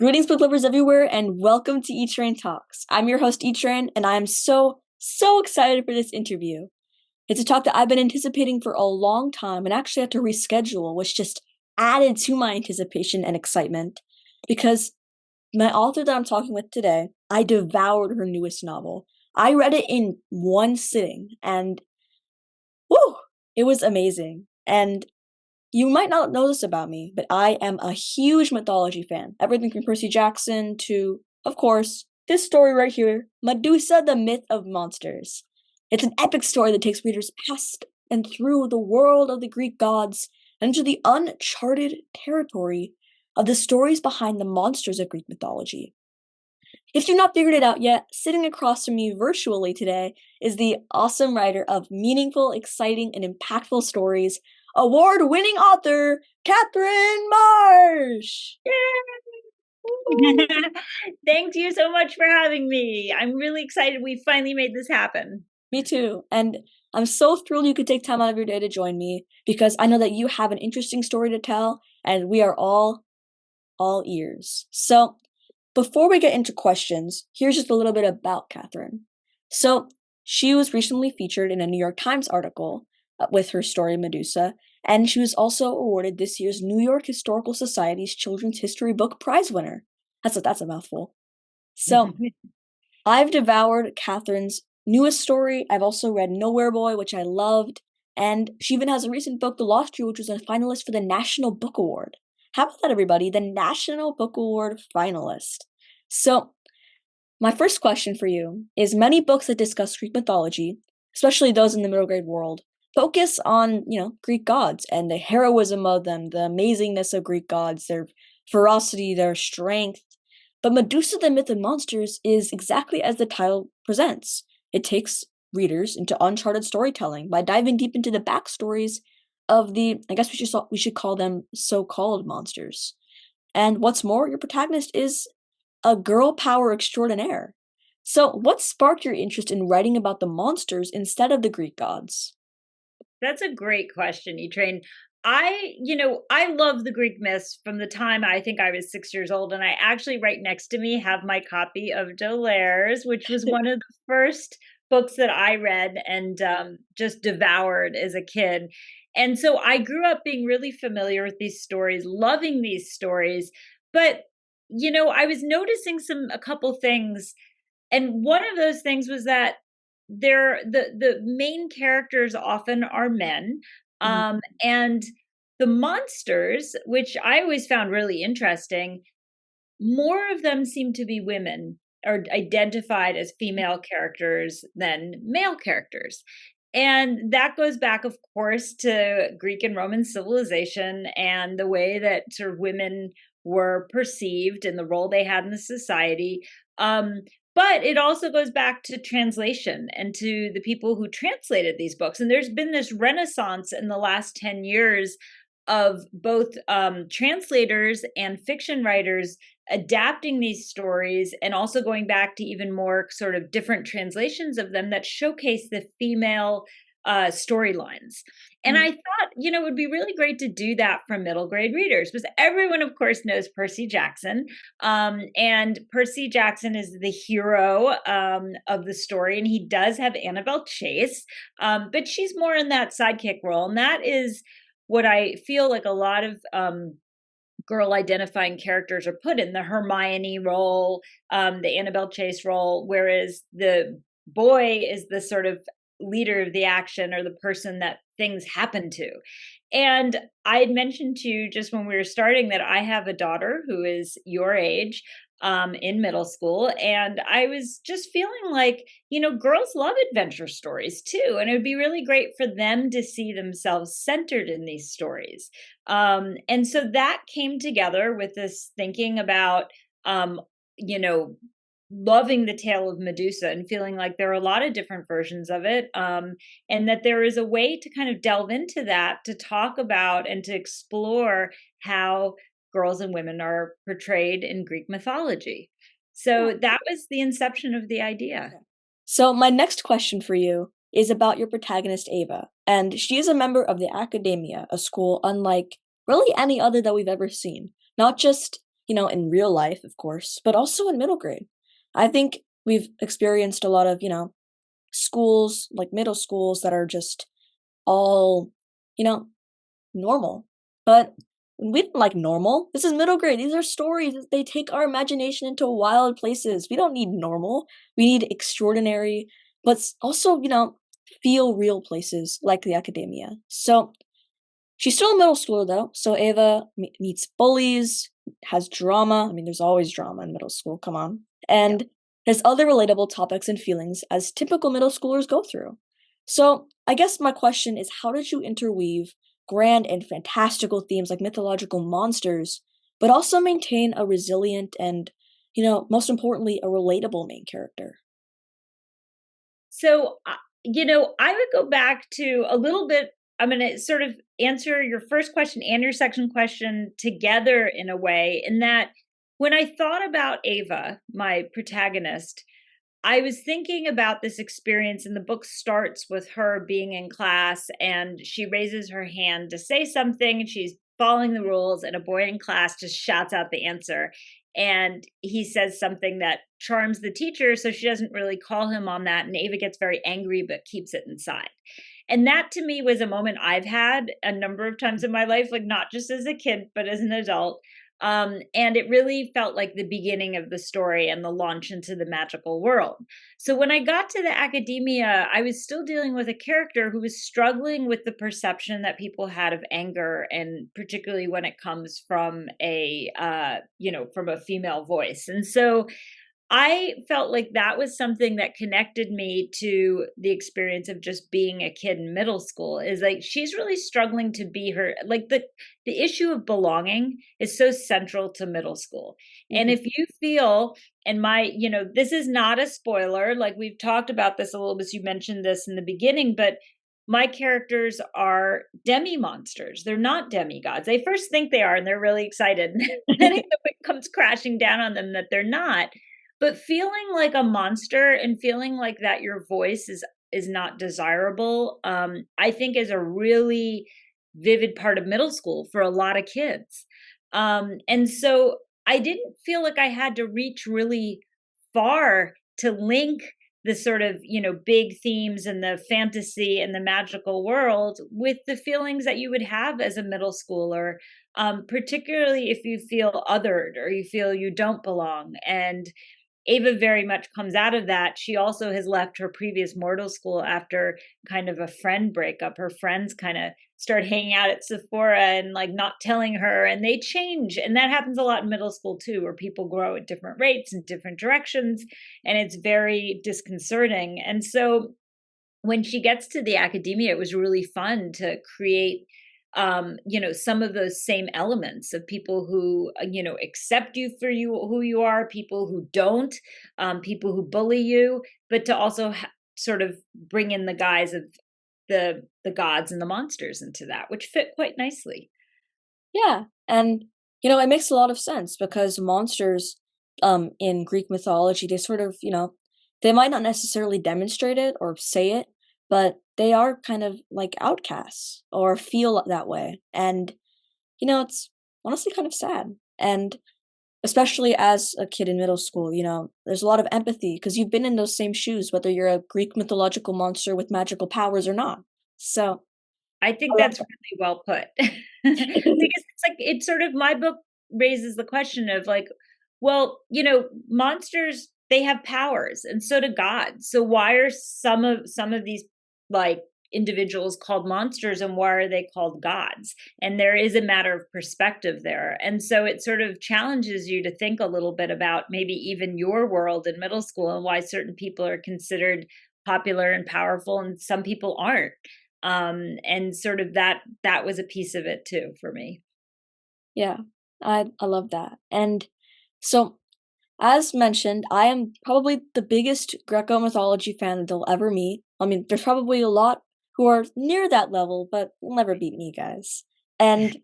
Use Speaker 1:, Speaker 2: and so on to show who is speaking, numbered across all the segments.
Speaker 1: Greetings, book lovers everywhere, and welcome to E-Train Talks. I'm your host, E-Train, and I am so excited for this interview. It's a talk that I've been anticipating for a long time and actually had to reschedule, which just added to my anticipation and excitement because my author that I'm talking with today, I devoured her newest novel. I read it in one sitting, and woo, it was amazing. And you might not know this about me, but I am a huge mythology fan. Everything from Percy Jackson to, of course, this story right here, Medusa, the Myth of Monsters. It's an epic story that takes readers past and through the world of the Greek gods and into the uncharted territory of the stories behind the monsters of Greek mythology. If you've not figured it out yet, sitting across from me virtually today is the awesome writer of meaningful, exciting, and impactful stories, award-winning author, Katherine Marsh!
Speaker 2: Yay! Thank you so much for having me. I'm really excited we finally made this happen.
Speaker 1: Me too. And I'm so thrilled you could take time out of your day to join me because I know that you have an interesting story to tell, and we are all ears. So, before we get into questions, here's just a little bit about Katherine. So, she was recently featured in a New York Times article with her story Medusa, and she was also awarded this year's New York Historical Society's Children's History Book Prize winner. That's a mouthful. So, I've devoured Katherine's newest story. I've also read Nowhere Boy, which I loved, and she even has a recent book, The Lost Tree, which was a finalist for the National Book Award. How about that, everybody? The National Book Award finalist. So, my first question for you is many books that discuss Greek mythology, especially those in the middle grade world, focus on, Greek gods and the heroism of them, the amazingness of Greek gods, their ferocity, their strength. But Medusa, the Myth of Monsters is exactly as the title presents. It takes readers into uncharted storytelling by diving deep into the backstories of I guess we should call them so-called monsters. And what's more, your protagonist is a girl power extraordinaire. So, what sparked your interest in writing about the monsters instead of the Greek gods?
Speaker 2: That's a great question, E-Train. I love the Greek myths from the time I think I was 6 years old. And I actually, right next to me, have my copy of D'Aulaire's, which was one of the first books that I read and just devoured as a kid. And so I grew up being really familiar with these stories, loving these stories. But, I was noticing a couple things. And one of those things was that the main characters often are men,
Speaker 1: Mhm.
Speaker 2: and the monsters, which I always found really interesting, more of them seem to be women or identified as female characters than male characters. And that goes back, of course, to Greek and Roman civilization and the way that sort of women were perceived and the role they had in the society. But it also goes back to translation and to the people who translated these books. And there's been this renaissance in the last 10 years of both translators and fiction writers adapting these stories and also going back to even more sort of different translations of them that showcase the female storylines. And I thought, it would be really great to do that for middle grade readers because everyone, of course, knows Percy Jackson. And Percy Jackson is the hero of the story, and he does have Annabelle Chase, but she's more in that sidekick role. And that is what I feel like a lot of girl identifying characters are put in: the Hermione role, the Annabelle Chase role, whereas the boy is the sort of leader of the action or the person that things happen to. And I had mentioned to you just when we were starting that I have a daughter who is your age, in middle school. And I was just feeling like, girls love adventure stories too. And it would be really great for them to see themselves centered in these stories. And so that came together with this thinking about, you know, loving the tale of Medusa and feeling like there are a lot of different versions of it, and that there is a way to kind of delve into that to talk about and to explore how girls and women are portrayed in Greek mythology. So that was the inception of the idea.
Speaker 1: So, my next question for you is about your protagonist, Ava. And she is a member of the Academia, a school unlike really any other that we've ever seen. Not just, in real life, of course, but also in middle grade. I think we've experienced a lot of, schools, like middle schools that are just all, you know, normal. But we didn't like normal. This is middle grade. These are stories. They take our imagination into wild places. We don't need normal. We need extraordinary, but also, feel real places like the academia. So she's still a middle schooler though. So Ava meets bullies, has drama. I mean, there's always drama in middle school. Come on. And there's other relatable topics and feelings as typical middle schoolers go through. So I guess my question is, how did you interweave grand and fantastical themes like mythological monsters, but also maintain a resilient and, most importantly, a relatable main character?
Speaker 2: So, I would go back to a little bit. I'm going to sort of answer your first question and your second question together in a way, in that when I thought about Ava, my protagonist, I was thinking about this experience, and the book starts with her being in class and she raises her hand to say something. She's following the rules, and a boy in class just shouts out the answer. And he says something that charms the teacher, so she doesn't really call him on that. And Ava gets very angry, but keeps it inside. And that to me was a moment I've had a number of times in my life, like not just as a kid, but as an adult. And it really felt like the beginning of the story and the launch into the magical world. So when I got to the academia, I was still dealing with a character who was struggling with the perception that people had of anger, and particularly when it comes from from a female voice. And so I felt like that was something that connected me to the experience of just being a kid in middle school, is like she's really struggling to be her, like the issue of belonging is so central to middle school. And
Speaker 1: Mhm.
Speaker 2: if you feel, and this is not a spoiler, like we've talked about this a little bit, you mentioned this in the beginning, but my characters are demi monsters. They're not demigods. They first think they are and they're really excited. And then it comes crashing down on them that they're not. But feeling like a monster and feeling like that your voice is not desirable, I think is a really vivid part of middle school for a lot of kids. And so I didn't feel like I had to reach really far to link the sort of, big themes and the fantasy and the magical world with the feelings that you would have as a middle schooler, particularly if you feel othered or you feel you don't belong. And Ava very much comes out of that. She also has left her previous mortal school after kind of a friend breakup. Her friends kind of start hanging out at Sephora and like not telling her, and they change. And that happens a lot in middle school too, where people grow at different rates in different directions. And it's very disconcerting. And so when she gets to the academia, it was really fun to create some of those same elements of people who accept you for you who you are, people who don't, people who bully you, but to also sort of bring in the guise of the gods and the monsters into that, which fit quite nicely.
Speaker 1: Yeah, and it makes a lot of sense because monsters, in Greek mythology, they sort of, they might not necessarily demonstrate it or say it, but they are kind of like outcasts or feel that way. And, it's honestly kind of sad. And especially as a kid in middle school, there's a lot of empathy because you've been in those same shoes, whether you're a Greek mythological monster with magical powers or not. So
Speaker 2: I think
Speaker 1: I love
Speaker 2: that's really well put. Because it's like, it's sort of, my book raises the question of like, well, monsters, they have powers and so do gods. So why are some of these like individuals called monsters, and why are they called gods? And there is a matter of perspective there. And so it sort of challenges you to think a little bit about maybe even your world in middle school, and why certain people are considered popular and powerful and some people aren't. And sort of that was a piece of it too for me.
Speaker 1: Yeah, I love that. And so, as mentioned, I am probably the biggest Greco mythology fan that they'll ever meet. I mean, there's probably a lot who are near that level, but will never beat me, guys. And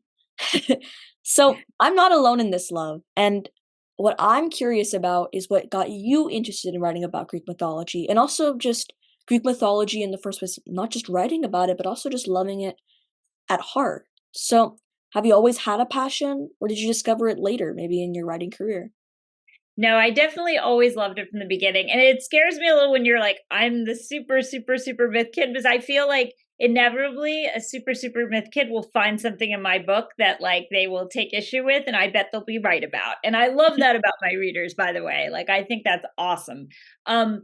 Speaker 1: so I'm not alone in this love. And what I'm curious about is what got you interested in writing about Greek mythology, and also just Greek mythology in the first place, not just writing about it, but also just loving it at heart. So Have you always had a passion, or did you discover it later, maybe in your writing career?
Speaker 2: No, I definitely always loved it from the beginning. And it scares me a little when you're like, I'm the super, super, super myth kid, because I feel like inevitably a super, super myth kid will find something in my book that like they will take issue with, and I bet they'll be right about. And I love that about my readers, by the way. Like I think that's awesome. Um,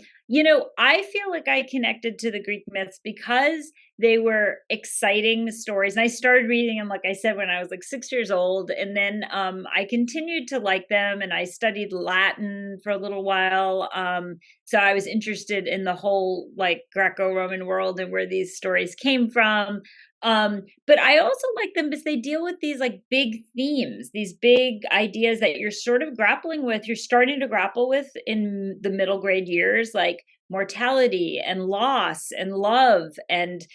Speaker 2: I feel like I connected to the Greek myths because they were exciting stories. And I started reading them, like I said, when I was like 6 years old. And then I continued to like them, and I studied Latin for a little while. So I was interested in the whole like Greco-Roman world and where these stories came from. But I also like them because they deal with these like big themes, these big ideas that you're sort of grappling with, you're starting to grapple with in the middle grade years, like mortality and loss and love and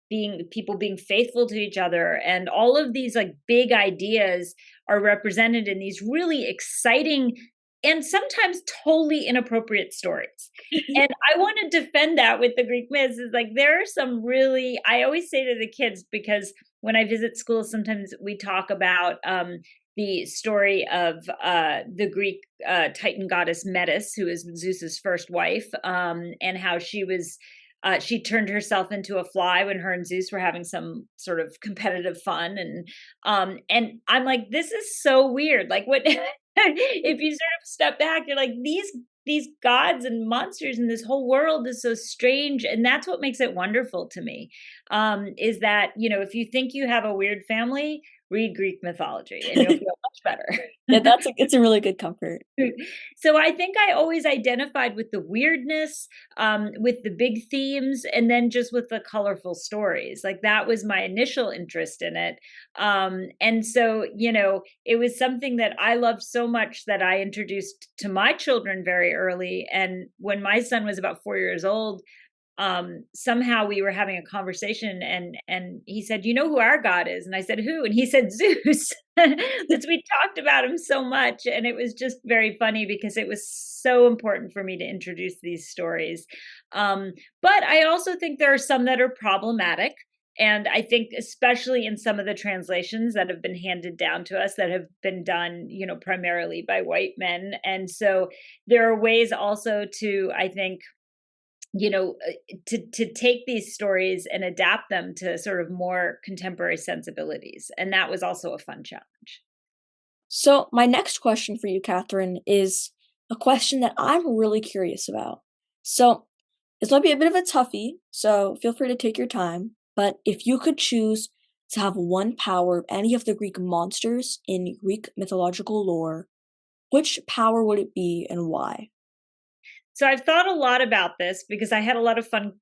Speaker 2: being faithful to each other, and all of these like big ideas are represented in these really exciting and sometimes totally inappropriate stories. And I want to defend that with the Greek myths. Is like there are some really, I always say to the kids, because when I visit schools, sometimes we talk about the story of the Greek Titan goddess Metis, who is Zeus's first wife, and how she turned herself into a fly when her and Zeus were having some sort of competitive fun, and I'm like, this is so weird. Like, what if you sort of step back? You're like, these gods and monsters and this whole world is so strange, and that's what makes it wonderful to me. Is that if you think you have a weird family, read Greek mythology, and you'll feel much better.
Speaker 1: Yeah, it's a really good comfort.
Speaker 2: So I think I always identified with the weirdness, with the big themes, and then just with the colorful stories. Like that was my initial interest in it. And so, it was something that I loved so much that I introduced to my children very early. And when my son was about 4 years old, somehow we were having a conversation, and he said, "You know who our god is?" And I said, "Who?" And he said, "Zeus." Because we talked about him so much, and it was just very funny because it was so important for me to introduce these stories. But I also think there are some that are problematic. And I think, especially in some of the translations that have been handed down to us, that have been done, primarily by white men. And so there are ways also to, I think, to take these stories and adapt them to sort of more contemporary sensibilities. And that was also a fun challenge.
Speaker 1: So, my next question for you, Catherine, is a question that I'm really curious about. So, this might be a bit of a toughie, so feel free to take your time. But if you could choose to have one power of any of the Greek monsters in Greek mythological lore, which power would it be and why?
Speaker 2: So I've thought a lot about this because I had a lot of fun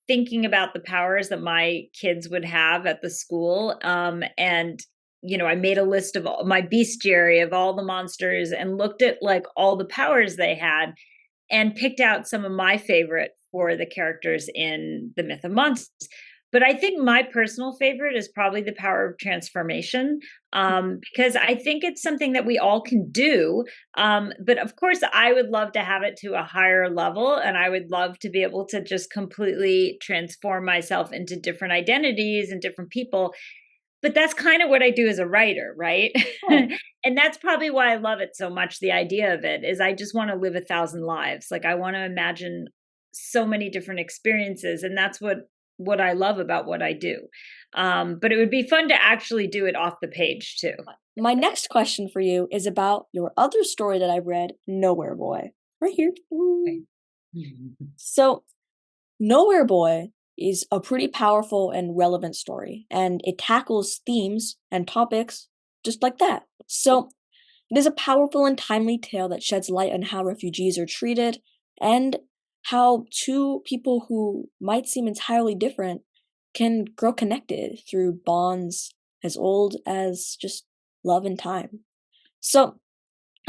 Speaker 2: thinking about the powers that my kids would have at the school. And I made a list of my bestiary of all the monsters and looked at like all the powers they had and picked out some of my favorite for the characters in the Myth of Monsters. But I think my personal favorite is probably the power of transformation, because I think it's something that we all can do. But of course, I would love to have it to a higher level, and I would love to be able to just completely transform myself into different identities and different people. But that's kind of what I do as a writer, right?
Speaker 1: Oh,
Speaker 2: And that's probably why I love it so much. The idea of it is I just want to live 1,000 lives. Like I want to imagine so many different experiences, and that's what I love about what I do. But it would be fun to actually do it off the page too.
Speaker 1: my next question for you is about your other story that I read, Nowhere Boy. Right here.
Speaker 2: Right.
Speaker 1: So, Nowhere Boy is a pretty powerful and relevant story, and it tackles themes and topics just like that. So, it is a powerful and timely tale that sheds light on how refugees are treated and how two people who might seem entirely different can grow connected through bonds as old as just love and time. So,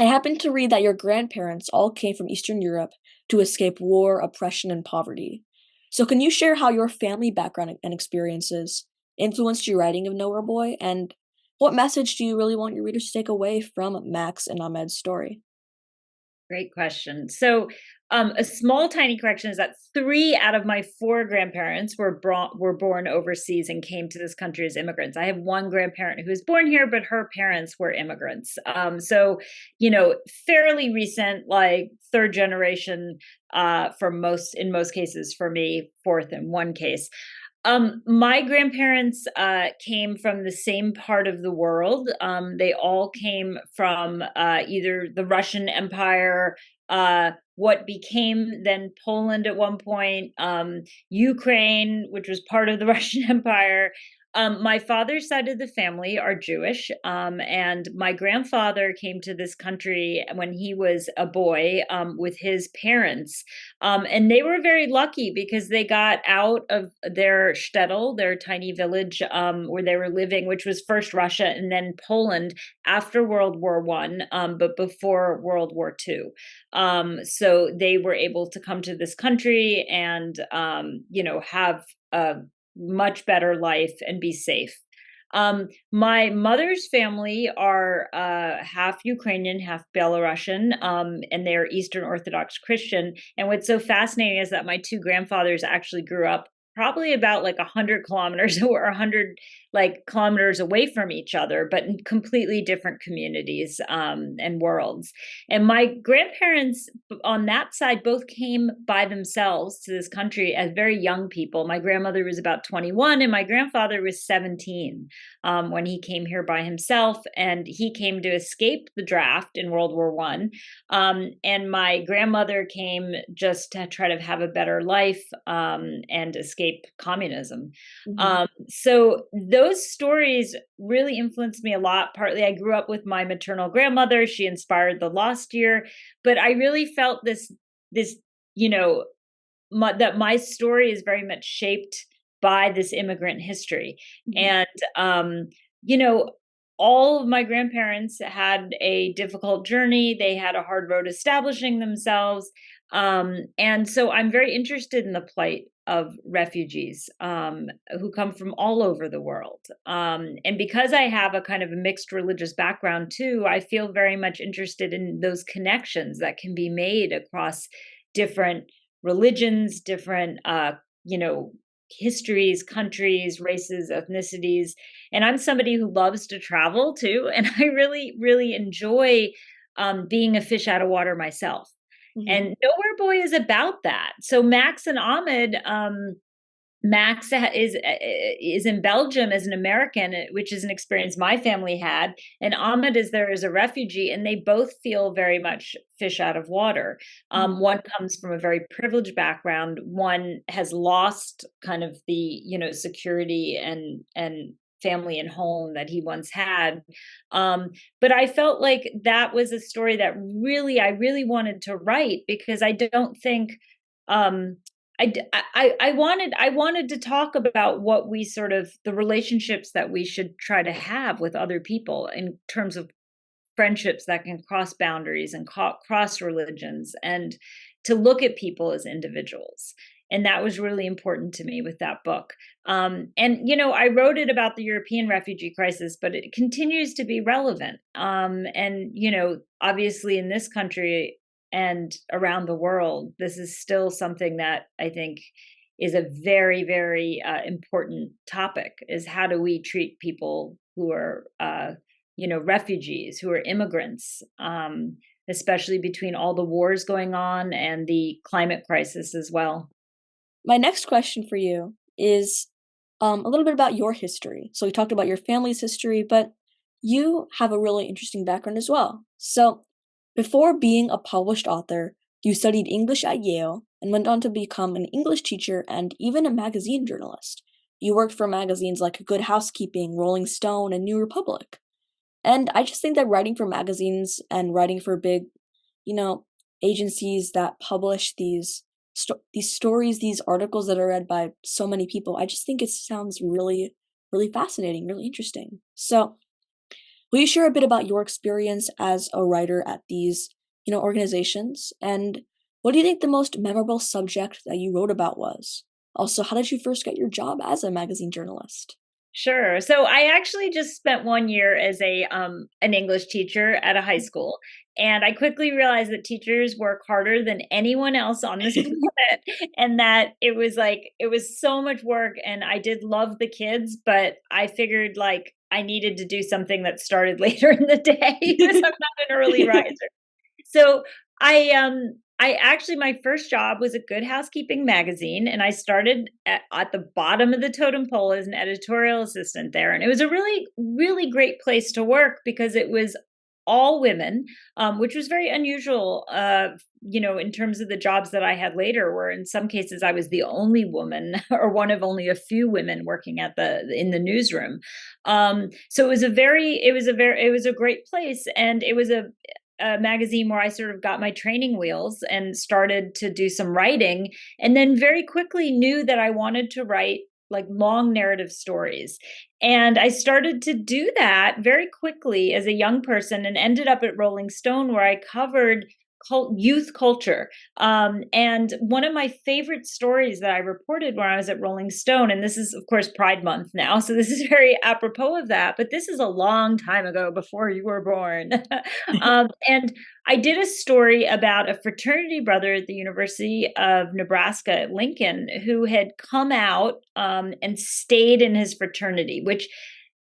Speaker 1: I happened to read that your grandparents all came from Eastern Europe to escape war, oppression, and poverty. So, can you share how your family background and experiences influenced your writing of Nowhere Boy, and what message do you really want your readers to take away from Max and Ahmed's story?
Speaker 2: Great question. So A small tiny correction is that 3 out of my 4 grandparents were born overseas and came to this country as immigrants. I have one grandparent who was born here, but her parents were immigrants. So, fairly recent, like third generation, in most cases, for me, fourth in one case. My grandparents came from the same part of the world. They all came from either the Russian Empire, what became then Poland at one point, Ukraine, which was part of the Russian Empire. My father's side of the family are Jewish, and my grandfather came to this country when he was a boy with his parents. And they were very lucky because they got out of their shtetl, their tiny village where they were living, which was first Russia and then Poland after World War One, but before World War Two. So they were able to come to this country and, have a much better life and be safe. My mother's family are half Ukrainian, half Belarusian, and they're Eastern Orthodox Christian. And what's so fascinating is that my 2 grandfathers actually grew up probably about like 100 kilometers or 100 kilometers away from each other, but in completely different communities and worlds. And my grandparents on that side both came by themselves to this country as very young people. My grandmother was about 21 and my grandfather was 17 when he came here by himself, and he came to escape the draft in World War One. And my grandmother came just to try to have a better life and escape communism.
Speaker 1: Mm-hmm.
Speaker 2: So those stories really influenced me a lot. Partly, I grew up with my maternal grandmother; she inspired the Lost Year. But I really felt this, that my story is very much shaped by this immigrant history.
Speaker 1: Mm-hmm.
Speaker 2: And, you know, all of my grandparents had a difficult journey. They had a hard road establishing themselves. And so I'm very interested in the plight of refugees who come from all over the world. And because I have a kind of a mixed religious background too, I feel very much interested in those connections that can be made across different religions, different, histories, countries, races, ethnicities. And I'm somebody who loves to travel too. And I really, really enjoy being a fish out of water myself.
Speaker 1: Mm-hmm.
Speaker 2: And Nowhere Boy is about that. So Max and Ahmed, Max is in Belgium as an American, which is an experience my family had, and Ahmed is there as a refugee, and they both feel very much fish out of water.
Speaker 1: Mm-hmm.
Speaker 2: One comes from a very privileged background. One has lost kind of the security and family and home that he once had. But I felt like that was a story that I really wanted to write because I don't think. I wanted to talk about what we sort of the relationships that we should try to have with other people in terms of friendships that can cross boundaries and cross religions, and to look at people as individuals. And that was really important to me with that book. I wrote it about the European refugee crisis, but it continues to be relevant. Obviously in this country and around the world, this is still something that I think is a very, very important topic, is how do we treat people who are, refugees, who are immigrants, especially between all the wars going on and the climate crisis as well.
Speaker 1: My next question for you is a little bit about your history. So we talked about your family's history, but you have a really interesting background as well. So before being a published author, you studied English at Yale and went on to become an English teacher and even a magazine journalist. You worked for magazines like Good Housekeeping, Rolling Stone, and New Republic. And I just think that writing for magazines and writing for big, agencies that publish these stories, these articles that are read by so many people, I just think it sounds really, really fascinating, really interesting. So, will you share a bit about your experience as a writer at these, organizations? And what do you think the most memorable subject that you wrote about was? Also, how did you first get your job as a magazine journalist?
Speaker 2: Sure. So I actually just spent 1 year as a an English teacher at a high school, and I quickly realized that teachers work harder than anyone else on this planet, and that it was so much work, and I did love the kids, but I figured like I needed to do something that started later in the day because I'm not an early riser. So I actually my first job was a Good Housekeeping magazine, and I started at the bottom of the totem pole as an editorial assistant there, and it was a really great place to work because it was all women, which was very unusual. In terms of the jobs that I had later, where in some cases I was the only woman or one of only a few women working at the in the newsroom. So it was a great place, and it was a magazine where I sort of got my training wheels and started to do some writing, and then very quickly knew that I wanted to write like long narrative stories. And I started to do that very quickly as a young person and ended up at Rolling Stone where I covered youth culture. And one of my favorite stories that I reported when I was at Rolling Stone, and this is, of course, Pride Month now, so this is very apropos of that, but this is a long time ago before you were born. And I did a story about a fraternity brother at the University of Nebraska at Lincoln who had come out and stayed in his fraternity, which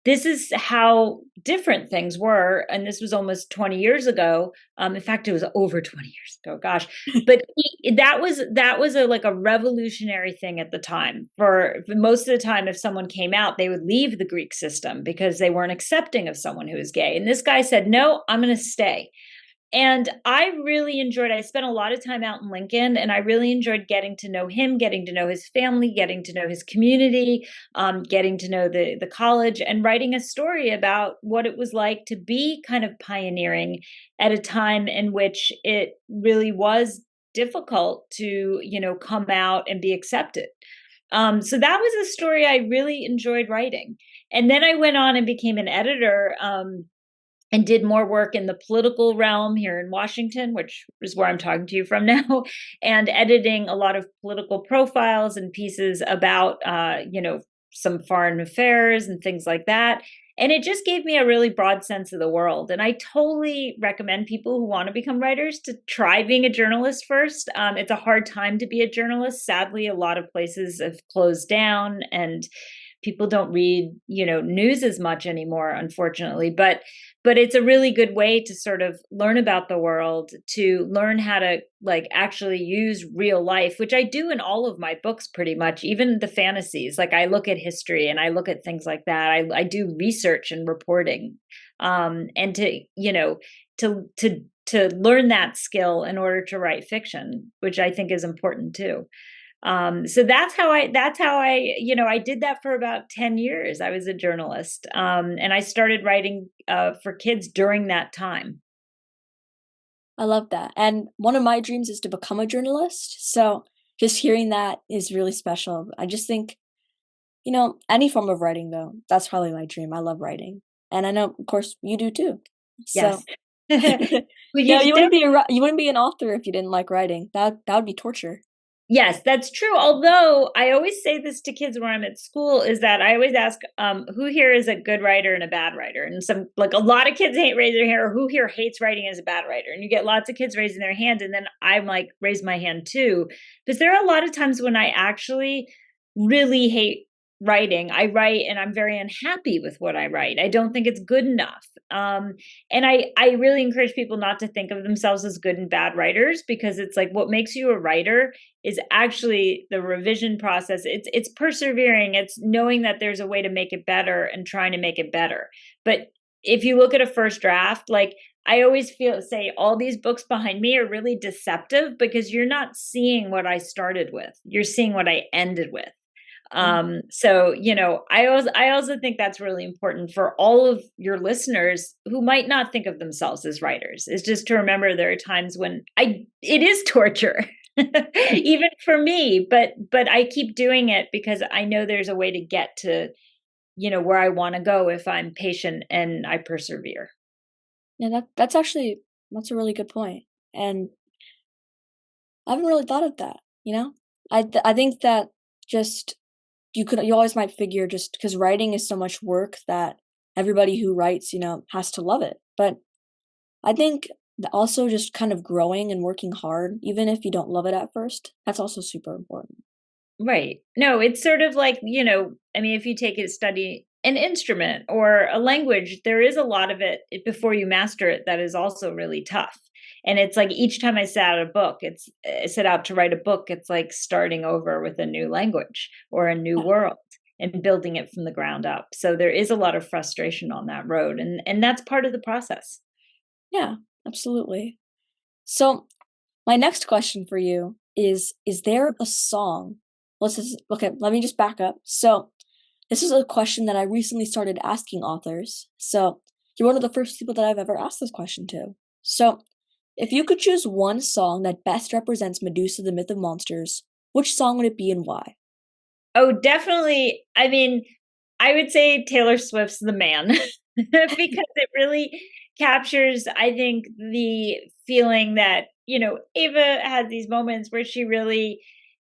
Speaker 2: this is how different things were, and this was almost 20 years ago. In fact, it was over 20 years ago, gosh. But that was a like a revolutionary thing at the time. For most of the time, if someone came out, they would leave the Greek system because they weren't accepting of someone who was gay. And this guy said, no, I'm going to stay. And I spent a lot of time out in Lincoln, and I really enjoyed getting to know him, getting to know his family, getting to know his community, getting to know the college, and writing a story about what it was like to be kind of pioneering at a time in which it really was difficult to, come out and be accepted. So that was a story I really enjoyed writing. And then I went on and became an editor. And did more work in the political realm here in Washington, which is where I'm talking to you from now, and editing a lot of political profiles and pieces about, some foreign affairs and things like that. And it just gave me a really broad sense of the world. And I totally recommend people who want to become writers to try being a journalist first. It's a hard time to be a journalist. Sadly, a lot of places have closed down and people don't read news as much anymore, unfortunately, but it's a really good way to sort of learn about the world, to learn how to like actually use real life, which I do in all of my books pretty much, even the fantasies. Like I look at history and I look at things like that. I do research and reporting, and to learn that skill in order to write fiction, which I think is important too. So I did that for about 10 years. I was a journalist. And I started writing for kids during that time.
Speaker 1: I love that. And one of my dreams is to become a journalist. So just hearing that is really special. I just think, any form of writing though, that's probably my dream. I love writing. And I know, of course, you do too. So
Speaker 2: Yes. Well,
Speaker 1: yeah, you wouldn't be an author if you didn't like writing. That would be torture.
Speaker 2: yes, that's true. Although I always say this to kids when I'm at school is that I always ask, who here is a good writer and a bad writer? And like a lot of kids hate raising their hand, or who here hates writing as a bad writer? And you get lots of kids raising their hand. And then I'm like, raise my hand too. Because there are a lot of times when I actually really hate writing. I write and I'm very unhappy with what I write. I don't think it's good enough. And I really encourage people not to think of themselves as good and bad writers, because it's like what makes you a writer is actually the revision process. It's persevering. It's knowing that there's a way to make it better and trying to make it better. But if you look at a first draft, like I always say all these books behind me are really deceptive because you're not seeing what I started with. You're seeing what I ended with. So I also think that's really important for all of your listeners who might not think of themselves as writers, is just to remember there are times when it is torture. Even for me, but I keep doing it because I know there's a way to get to where I want to go if I'm patient and I persevere.
Speaker 1: Yeah, that's a really good point. And I haven't really thought of that. I think that just you always might figure just because writing is so much work that everybody who writes, has to love it. But I think also just kind of growing and working hard, even if you don't love it at first, that's also super important.
Speaker 2: Right. No, it's sort of like, I mean, if you take it study an instrument or a language, there is a lot of before you master it that is also really tough. And it's like each time I set out to write a book, it's like starting over with a new language or a new
Speaker 1: Yeah.
Speaker 2: world and building it from the ground up. So there is a lot of frustration on that road, and that's part of the process.
Speaker 1: Yeah, absolutely. So my next question for you is there a song? Okay, let me just back up. So this is a question that I recently started asking authors. So you're one of the first people that I've ever asked this question to. So if you could choose one song that best represents Medusa, the myth of monsters, which song would it be and why?
Speaker 2: Oh, definitely. I mean, I would say Taylor Swift's The Man because it really captures, I think, the feeling that, Ava has these moments where she really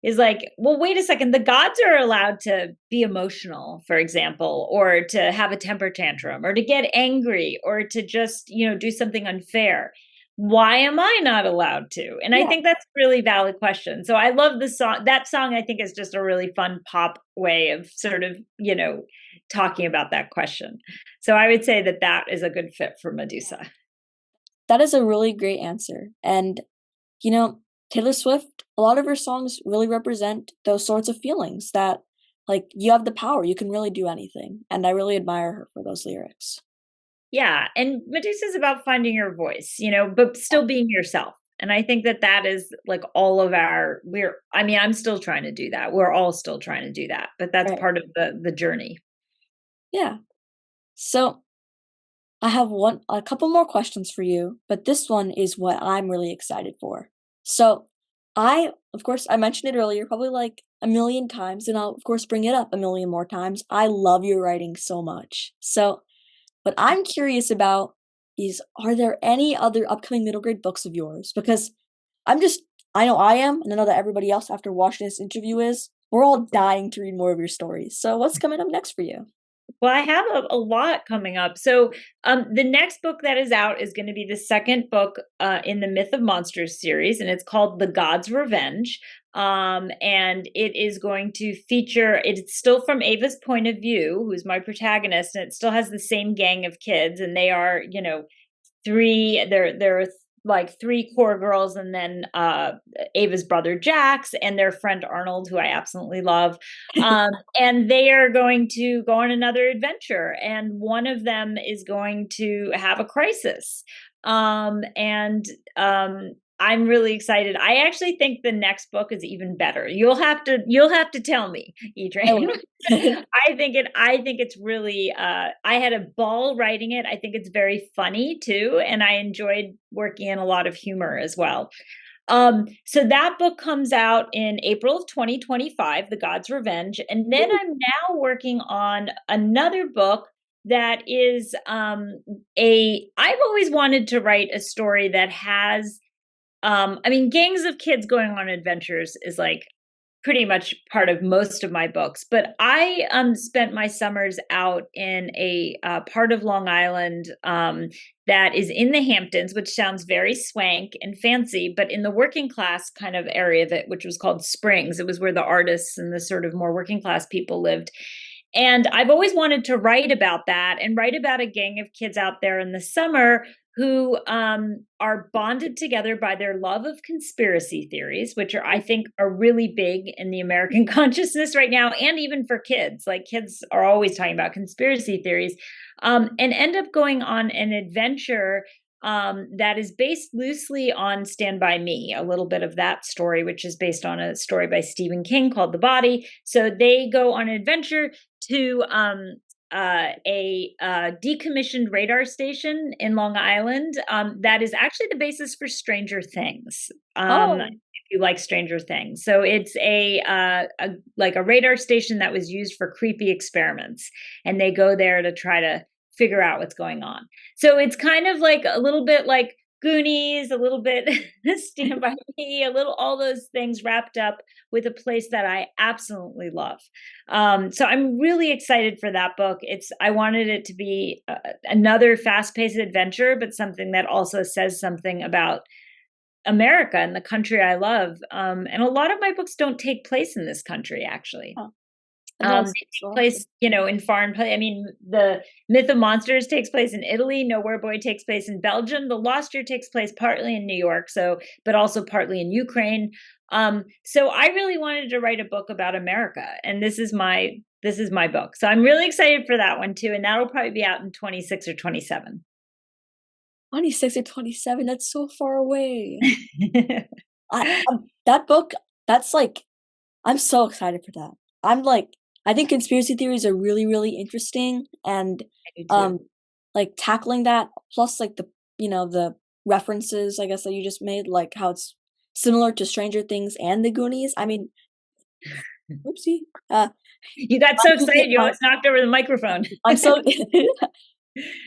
Speaker 2: is like, well, wait a second, the gods are allowed to be emotional, for example, or to have a temper tantrum, or to get angry, or to just, do something unfair. Why am I not allowed to? And I
Speaker 1: Yeah,
Speaker 2: think that's a really valid question. So I love the song. That song, I think, is just a really fun pop way of sort of, talking about that question. So I would say that that is a good fit for
Speaker 1: yeah.
Speaker 2: Medusa.
Speaker 1: That is a really great answer. And you know, Taylor Swift, a lot of her songs really represent those sorts of feelings that, like, you have the power, you can really do anything. And I really admire her for those lyrics.
Speaker 2: Yeah, and Medusa's about finding your voice, but
Speaker 1: Yeah,
Speaker 2: still being yourself. And I think that that is like all of I mean, I'm still trying to do that. We're all still trying to do that, but that's
Speaker 1: right.
Speaker 2: part of the journey.
Speaker 1: Yeah. So I have a couple more questions for you, but this one is what I'm really excited for. So of course, I mentioned it earlier, probably like a million times, and I'll of course bring it up a million more times. I love your writing so much. So what I'm curious about is, are there any other upcoming middle grade books of yours? Because I'm just I know I am, and I know that everybody else after watching this interview is. We're all dying to read more of your stories. So what's coming up next for you?
Speaker 2: Well, I have a lot coming up. So, the next book that is out is going to be the second book in the Myth of Monsters series, and it's called The God's Revenge. And it is going to feature, it's still from Ava's point of view, who's my protagonist, and it still has the same gang of kids, and they are, there are like three core girls, and then Ava's brother Jax and their friend Arnold, who I absolutely love. And they are going to go on another adventure, and one of them is going to have a crisis. And I'm really excited. I actually think the next book is even better. You'll have to tell me,
Speaker 1: I
Speaker 2: Adrian.
Speaker 1: will.
Speaker 2: I think it's really I had a ball writing it. I think it's very funny too, and I enjoyed working in a lot of humor as well. So that book comes out in April of 2025, The God's Revenge, and then I'm now working on another book that is a I've always wanted to write a story that has I mean, gangs of kids going on adventures is like pretty much part of most of my books. But I spent my summers out in a part of Long Island that is in the Hamptons, which sounds very swank and fancy, but in the working class kind of area of it, which was called Springs. It was where the artists and the sort of more working class people lived. And I've always wanted to write about that and write about a gang of kids out there in the summer who are bonded together by their love of conspiracy theories, which I think are really big in the American consciousness right now, and even for kids. Like kids are always talking about conspiracy theories, and end up going on an adventure that is based loosely on Stand By Me, a little bit of that story, which is based on a story by Stephen King called The Body. So they go on an adventure to a decommissioned radar station in Long Island that is actually the basis for Stranger Things.
Speaker 1: Oh,
Speaker 2: If you like Stranger Things, so it's like a radar station that was used for creepy experiments, and they go there to try to figure out what's going on. So it's kind of like a little bit like Goonies, a little bit Stand By Me, a little all those things wrapped up with a place that I absolutely love. So I'm really excited for that book. I wanted it to be another fast-paced adventure, but something that also says something about America and the country I love. And a lot of my books don't take place in this country, actually.
Speaker 1: Huh. And that's
Speaker 2: They take
Speaker 1: so
Speaker 2: place, in foreign place. I mean, the Myth of Monsters takes place in Italy. Nowhere Boy takes place in Belgium. The Lost Year takes place partly in New York, but also partly in Ukraine. So I really wanted to write a book about America, and this is my book. So I'm really excited for that one too, and that'll probably be out in 26 or 27.
Speaker 1: 26 or 27, that's so far away. That book, that's like, I'm so excited for that. I'm like, I think conspiracy theories are really, really interesting, and
Speaker 2: I do too.
Speaker 1: like tackling that, plus like the references, I guess, that you just made, like how it's similar to Stranger Things and the Goonies. I mean, oopsie.
Speaker 2: You got
Speaker 1: I
Speaker 2: so
Speaker 1: do get
Speaker 2: excited, you
Speaker 1: my
Speaker 2: almost knocked over the microphone.
Speaker 1: I'm so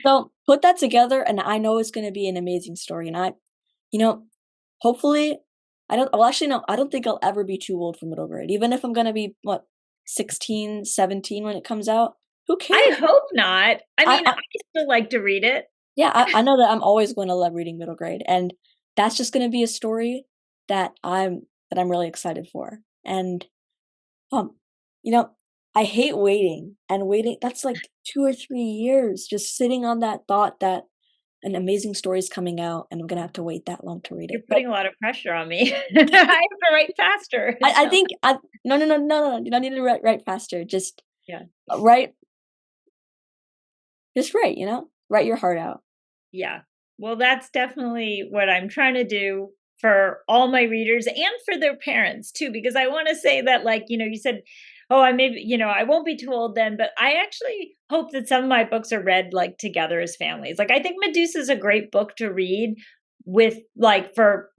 Speaker 1: so put that together, and I know it's gonna be an amazing story, and you know, hopefully, I don't well, actually, no, I don't think I'll ever be too old for middle grade, even if I'm gonna be, what, 16, 17 when it comes out, who
Speaker 2: I
Speaker 1: cares?
Speaker 2: hope not. I mean, I
Speaker 1: I
Speaker 2: still like to read it.
Speaker 1: Yeah, I know that I'm always going to love reading middle grade, and that's just gonna be a story that I'm really excited for, and, um, you know, I hate waiting, and waiting that's like 2 or 3 years just sitting on that thought that an amazing story is coming out, and I'm gonna have to wait that long to read
Speaker 2: You're
Speaker 1: it, but
Speaker 2: putting a lot of pressure on me. I have to write faster.
Speaker 1: I
Speaker 2: So,
Speaker 1: think I no, no, no, no, no, you don't need to write faster, just,
Speaker 2: yeah.
Speaker 1: write write, write your heart out.
Speaker 2: Yeah. Well, that's definitely what I'm trying to do for all my readers and for their parents too, because I want to say that, like, you said, oh, I maybe, I won't be too old then, but I actually hope that some of my books are read like together as families. Like, I think Medusa is a great book to read with, like, for,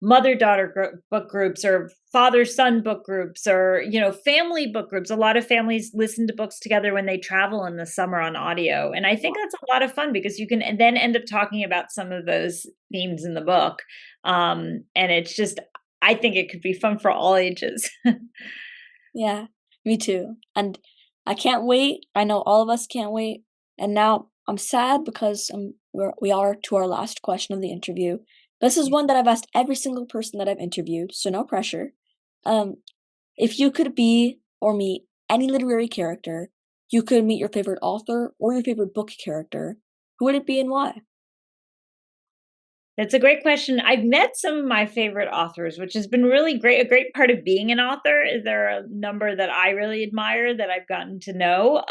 Speaker 2: mother daughter book groups, or father son book groups, or family book groups. A lot of families listen to books together when they travel in the summer on audio, and I think that's a lot of fun because you can and then end up talking about some of those themes in the book. And it's just, I think it could be fun for all ages.
Speaker 1: Yeah, me too, and I can't wait, I know all of us can't wait, and now I'm sad because, we are to our last question of the interview. This is one that I've asked every single person that I've interviewed, so no pressure. Um, if you could be or meet any literary character, you could meet your favorite author or your favorite book character, who would it be and why?
Speaker 2: That's a great question. I've met some of my favorite authors, which has been really great. A great part of being an author is there are a number that I really admire that I've gotten to know.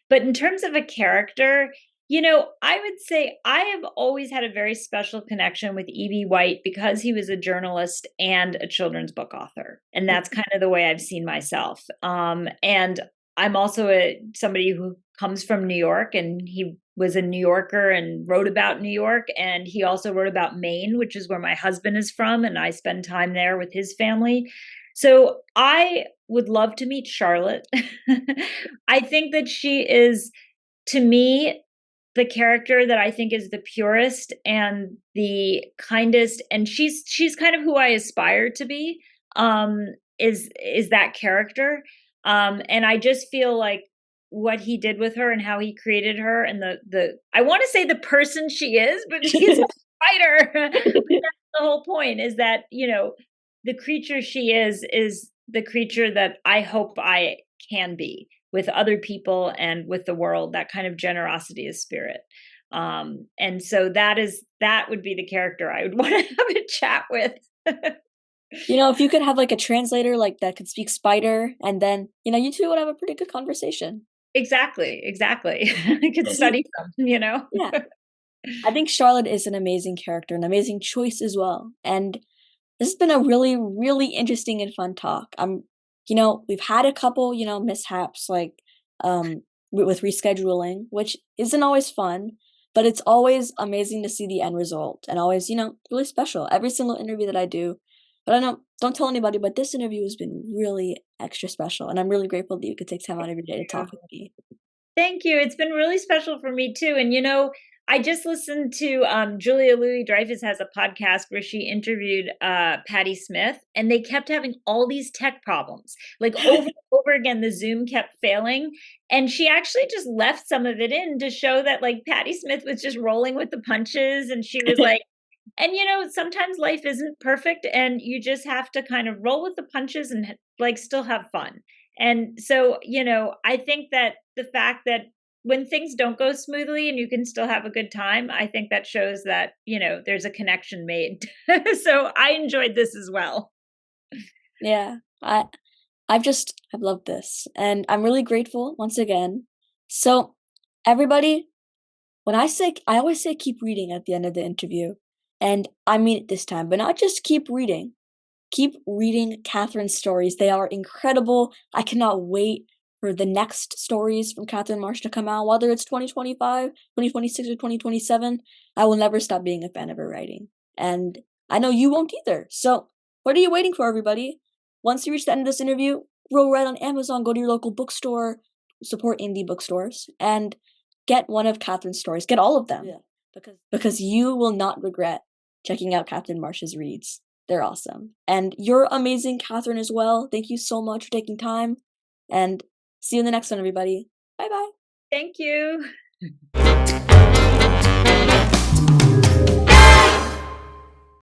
Speaker 2: But in terms of a character, I would say I have always had a very special connection with E.B. White because he was a journalist and a children's book author. And that's kind of the way I've seen myself. And I'm also somebody who comes from New York, and he was a New Yorker and wrote about New York. And he also wrote about Maine, which is where my husband is from. And I spend time there with his family. So I would love to meet Charlotte. I think that she is, to me, the character that I think is the purest and the kindest. And she's kind of who I aspire to be, is that character. And I just feel like what he did with her and how he created her, and the I want to say the person she is, but she's a spider. That's the whole point, is that, the creature she is the creature that I hope I can be with other people and with the world, that kind of generosity of spirit. And so that would be the character I would want to have a chat with.
Speaker 1: If you could have, like, a translator, like, that could speak spider, and then, you 2 would have a pretty good conversation.
Speaker 2: Exactly, exactly. I could study from.
Speaker 1: Yeah. I think Charlotte is an amazing character, an amazing choice as well, and this has been a really, really interesting and fun talk. We've had a couple, mishaps, like, with rescheduling, which isn't always fun, but it's always amazing to see the end result, and always, really special. Every single interview that I do, but I don't tell anybody, but this interview has been really extra special, and I'm really grateful that you could take time out of your day to talk with me.
Speaker 2: Thank you. It's been really special for me too. And I just listened to Julia Louis-Dreyfus has a podcast where she interviewed Patti Smith, and they kept having all these tech problems. Like over and over again, the Zoom kept failing. And she actually just left some of it in to show that like Patti Smith was just rolling with the punches. And she was like, and sometimes life isn't perfect and you just have to kind of roll with the punches and like still have fun. And so, I think that the fact that when things don't go smoothly and you can still have a good time, I think that shows that, there's a connection made. So I enjoyed this as well.
Speaker 1: Yeah, I've loved this, and I'm really grateful once again. So, everybody, I always say keep reading at the end of the interview, and I mean it this time, but not just keep reading. Keep reading Katherine's stories. They are incredible. I cannot wait for the next stories from Katherine Marsh to come out, whether it's 2025, 2026, or 2027. I will never stop being a fan of her writing. And I know you won't either. So, what are you waiting for, everybody? Once you reach the end of this interview, roll right on Amazon, go to your local bookstore, support indie bookstores, and get one of Katherine's stories. Get all of them. Yeah. Because you will not regret checking out Katherine Marsh's reads. They're awesome. And you're amazing, Katherine, as well. Thank you so much for taking time. And see you in the next one, everybody. Bye-bye.
Speaker 2: Thank you.